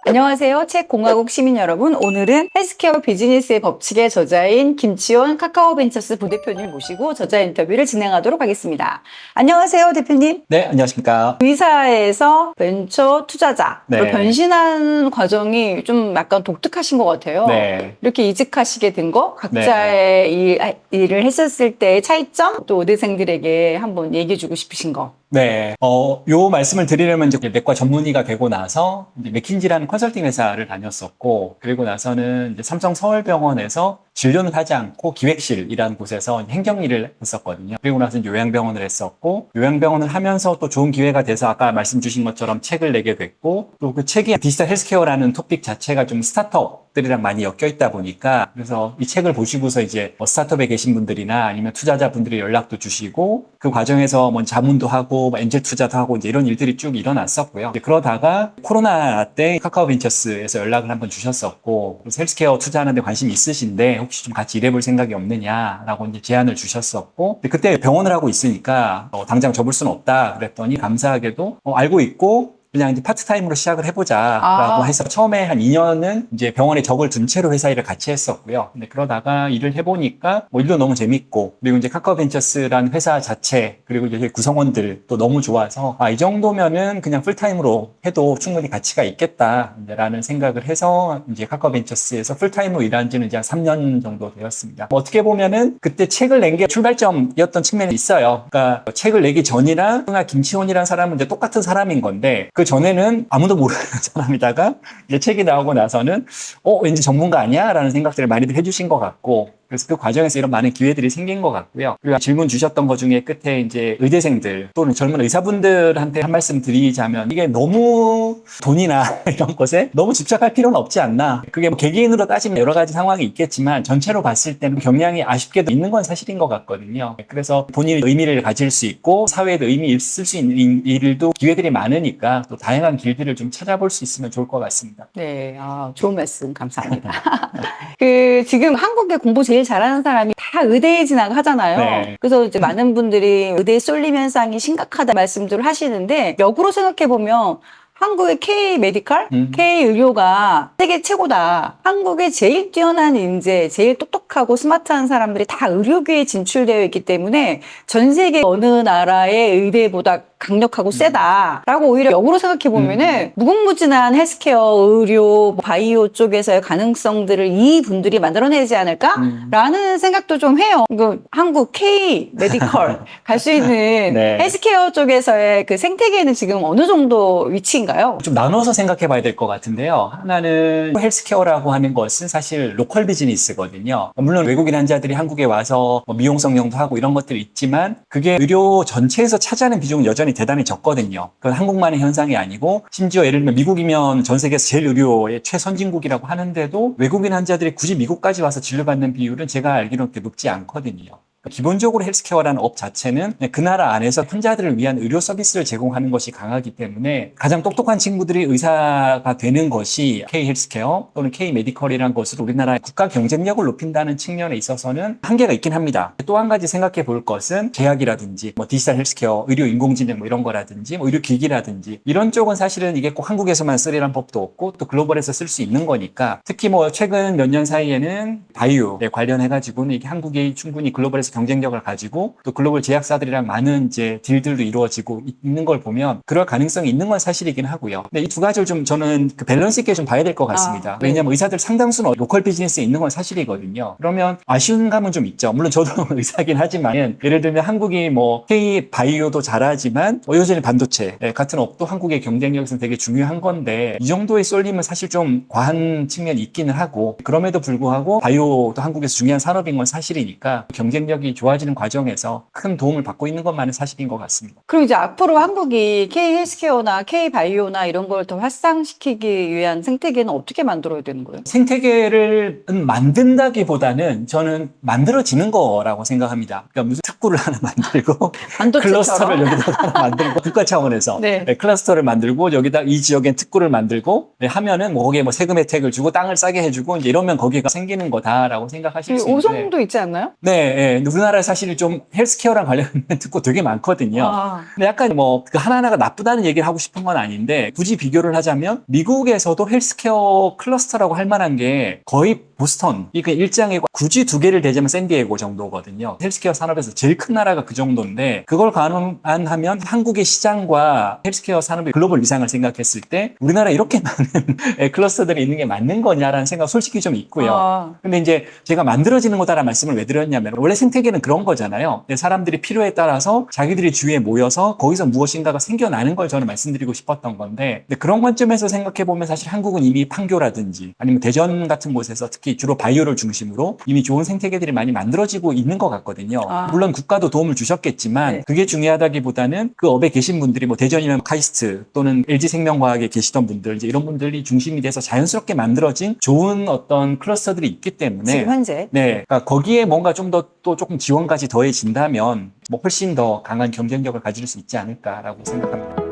안녕하세요. 책공화국 시민 여러분. 오늘은 헬스케어 비즈니스의 법칙의 저자인 김치원 카카오벤처스 부대표님을 모시고 저자 인터뷰를 진행하도록 하겠습니다. 안녕하세요, 대표님. 네, 안녕하십니까. 의사에서 벤처 투자자로 네. 변신한 과정이 좀 약간 독특하신 것 같아요. 네. 이렇게 이직하시게 된 거, 각자의 일을 했었을 때의 차이점, 또 의대생들에게 한번 얘기해주고 싶으신 거. 네. 요 말씀을 드리려면 이제 내과 전문의가 되고 나서 이제 맥킨지라는 컨설팅 회사를 다녔었고, 그리고 나서는 이제 삼성 서울병원에서 진료는 하지 않고 기획실이라는 곳에서 행정 일을 했었거든요. 그리고 나서 이제 요양병원을 했었고, 요양병원을 하면서 또 좋은 기회가 돼서 아까 말씀 주신 것처럼 책을 내게 됐고, 또 그 책이 디지털 헬스케어라는 토픽 자체가 좀 스타트업들이랑 많이 엮여 있다 보니까, 그래서 이 책을 보시고서 이제 스타트업에 계신 분들이나 아니면 투자자분들이 연락도 주시고, 그 과정에서 뭐 자문도 하고, 뭐 엔젤 투자도 하고, 이제 이런 일들이 쭉 일어났었고요. 그러다가 코로나 때 카카오벤처스에서 연락을 한번 주셨었고, 그래서 헬스케어 투자하는데 관심 있으신데, 혹시 좀 같이 일해볼 생각이 없느냐라고 이제 제안을 주셨었고, 그때 병원을 하고 있으니까 당장 접을 수는 없다 그랬더니 감사하게도 알고 있고 그냥 이제 파트타임으로 시작을 해보자라고 해서 처음에 한 2년은 이제 병원에 적을 둔 채로 회사 일을 같이 했었고요. 근데 그러다가 일을 해보니까 뭐 일도 너무 재밌고, 그리고 이제 카카오벤처스라는 회사 자체, 그리고 이제 구성원들 또 너무 좋아서 이 정도면은 그냥 풀타임으로 해도 충분히 가치가 있겠다라는 생각을 해서 이제 카카오벤처스에서 풀타임으로 일한 지는 이제 한 3년 정도 되었습니다. 뭐 어떻게 보면은 그때 책을 낸 게 출발점이었던 측면이 있어요. 그러니까 책을 내기 전이랑 김치원이라는 사람은 이제 똑같은 사람인 건데, 그 전에는 아무도 모르는 사람이다가 이제 책이 나오고 나서는 왠지 전문가 아니야? 라는 생각들을 많이들 해주신 것 같고, 그래서 그 과정에서 이런 많은 기회들이 생긴 것 같고요. 그리고 질문 주셨던 것 중에 끝에 이제 의대생들 또는 젊은 의사분들한테 한 말씀 드리자면, 이게 너무 돈이나 이런 것에 너무 집착할 필요는 없지 않나. 그게 뭐 개개인으로 따지면 여러 가지 상황이 있겠지만 전체로 봤을 때는 경향이 아쉽게도 있는 건 사실인 것 같거든요. 그래서 본인이 의미를 가질 수 있고 사회에도 의미 있을 수 있는 일도 기회들이 많으니까 또 다양한 길들을 좀 찾아볼 수 있으면 좋을 것 같습니다. 네, 좋은 말씀 감사합니다. 지금 한국에 공부 제일 잘하는 사람이 다 의대에 진학하잖아요. 네. 그래서 이제 많은 분들이 의대 쏠림 현상이 심각하다 말씀들을 하시는데, 역으로 생각해보면 한국의 K-메디컬, K-의료가 세계 최고다. 한국의 제일 뛰어난 인재, 제일 똑똑하고 스마트한 사람들이 다 의료계에 진출되어 있기 때문에 전 세계 어느 나라의 의대보다 강력하고 세다라고 오히려 역으로 생각해보면은 무궁무진한 헬스케어, 의료, 바이오 쪽에서의 가능성들을 이 분들이 만들어내지 않을까라는 생각도 좀 해요. 한국 K-메디컬 갈 수 있는 네. 헬스케어 쪽에서의 그 생태계는 지금 어느 정도 위치인가요? 좀 나눠서 생각해 봐야 될 것 같은데요. 하나는 헬스케어라고 하는 것은 사실 로컬 비즈니스거든요. 물론 외국인 환자들이 한국에 와서 미용 성형도 하고 이런 것들이 있지만, 그게 의료 전체에서 차지하는 비중은 여전히 대단히 적거든요. 그건 한국만의 현상이 아니고, 심지어 예를 들면 미국이면 전 세계에서 제일 의료의 최선진국이라고 하는데도 외국인 환자들이 굳이 미국까지 와서 진료받는 비율은 제가 알기로는 그렇게 높지 않거든요. 기본적으로 헬스케어라는 업 자체는 그 나라 안에서 환자들을 위한 의료 서비스를 제공하는 것이 강하기 때문에, 가장 똑똑한 친구들이 의사가 되는 것이 K-헬스케어 또는 K-메디컬이라는 것으로 우리나라의 국가 경쟁력을 높인다는 측면에 있어서는 한계가 있긴 합니다. 또 한 가지 생각해 볼 것은 제약이라든지 디지털 헬스케어, 의료 인공지능 이런 거라든지 의료 기기라든지 이런 쪽은 사실은 이게 꼭 한국에서만 쓰리란 법도 없고 또 글로벌에서 쓸 수 있는 거니까, 특히 최근 몇 년 사이에는 바이오에 관련해가지고는 이게 한국이 충분히 글로벌에서 경쟁력을 가지고 또 글로벌 제약사들이랑 많은 이제 딜들도 이루어지고 있는 걸 보면 그럴 가능성이 있는 건 사실이긴 하고요. 근데 이 두 가지를 좀 저는 밸런스 있게 좀 봐야 될 것 같습니다. 네. 왜냐하면 의사들 상당수는 로컬 비즈니스에 있는 건 사실이거든요. 그러면 아쉬운 감은 좀 있죠. 물론 저도 의사긴 하지만, 예를 들면 한국이 K 바이오도 잘하지만 여전히 반도체 같은 업도 한국의 경쟁력에서는 되게 중요한 건데, 이 정도의 쏠림은 사실 좀 과한 측면이 있기는 하고, 그럼에도 불구하고 바이오도 한국에서 중요한 산업인 건 사실이니까 경쟁력이 좋아지는 과정에서 큰 도움을 받고 있는 것만은 사실인 것 같습니다. 그럼 이제 앞으로 한국이 K-헬스케어나 K-바이오나 이런 걸 더 활성시키기 위한 생태계는 어떻게 만들어야 되는 거예요? 생태계를 만든다기보다는 저는 만들어지는 거라고 생각합니다. 그러니까 무슨 특구를 하나 만들고 클러스터를 여기다 하나 만들고 국가 차원에서 클러스터를 만들고 여기다 이 지역엔 특구를 만들고 하면은 거기에 세금 혜택을 주고 땅을 싸게 해주고 이제 이러면 거기가 생기는 거다라고 생각하실 수 있는데, 오성도 있지 않나요? 네, 우리나라에 사실 좀 헬스케어랑 관련된 듣고 되게 많거든요. 아. 근데 약간 뭐 그 하나하나가 나쁘다는 얘기를 하고 싶은 건 아닌데 굳이 비교를 하자면 미국에서도 헬스케어 클러스터라고 할 만한 게 거의 보스턴, 이 일장에 굳이 두 개를 대자면 샌디에고 정도거든요. 헬스케어 산업에서 제일 큰 나라가 그 정도인데 그걸 감안하면 한국의 시장과 헬스케어 산업의 글로벌 위상을 생각했을 때 우리나라에 이렇게 많은 클러스터들이 있는 게 맞는 거냐라는 생각 솔직히 좀 있고요. 아. 근데 이제 제가 만들어지는 거다라는 말씀을 왜 드렸냐면 원래 생태계는 그런 거잖아요. 사람들이 필요에 따라서 자기들이 주위에 모여서 거기서 무엇인가가 생겨나는 걸 저는 말씀드리고 싶었던 건데 근데 그런 관점에서 생각해보면 사실 한국은 이미 판교라든지 아니면 대전 같은 곳에서 특히 주로 바이오를 중심으로 이미 좋은 생태계들이 많이 만들어지고 있는 것 같거든요. 아. 물론 국가도 도움을 주셨겠지만 네. 그게 중요하다기보다는 그 업에 계신 분들이 뭐 대전이면 카이스트 또는 LG생명과학에 계시던 분들 이제 이런 분들이 중심이 돼서 자연스럽게 만들어진 좋은 어떤 클러스터들이 있기 때문에 지금 현재. 네, 그러니까 거기에 뭔가 좀 더 또 조금 지원까지 더해진다면 뭐 훨씬 더 강한 경쟁력을 가질 수 있지 않을까라고 생각합니다.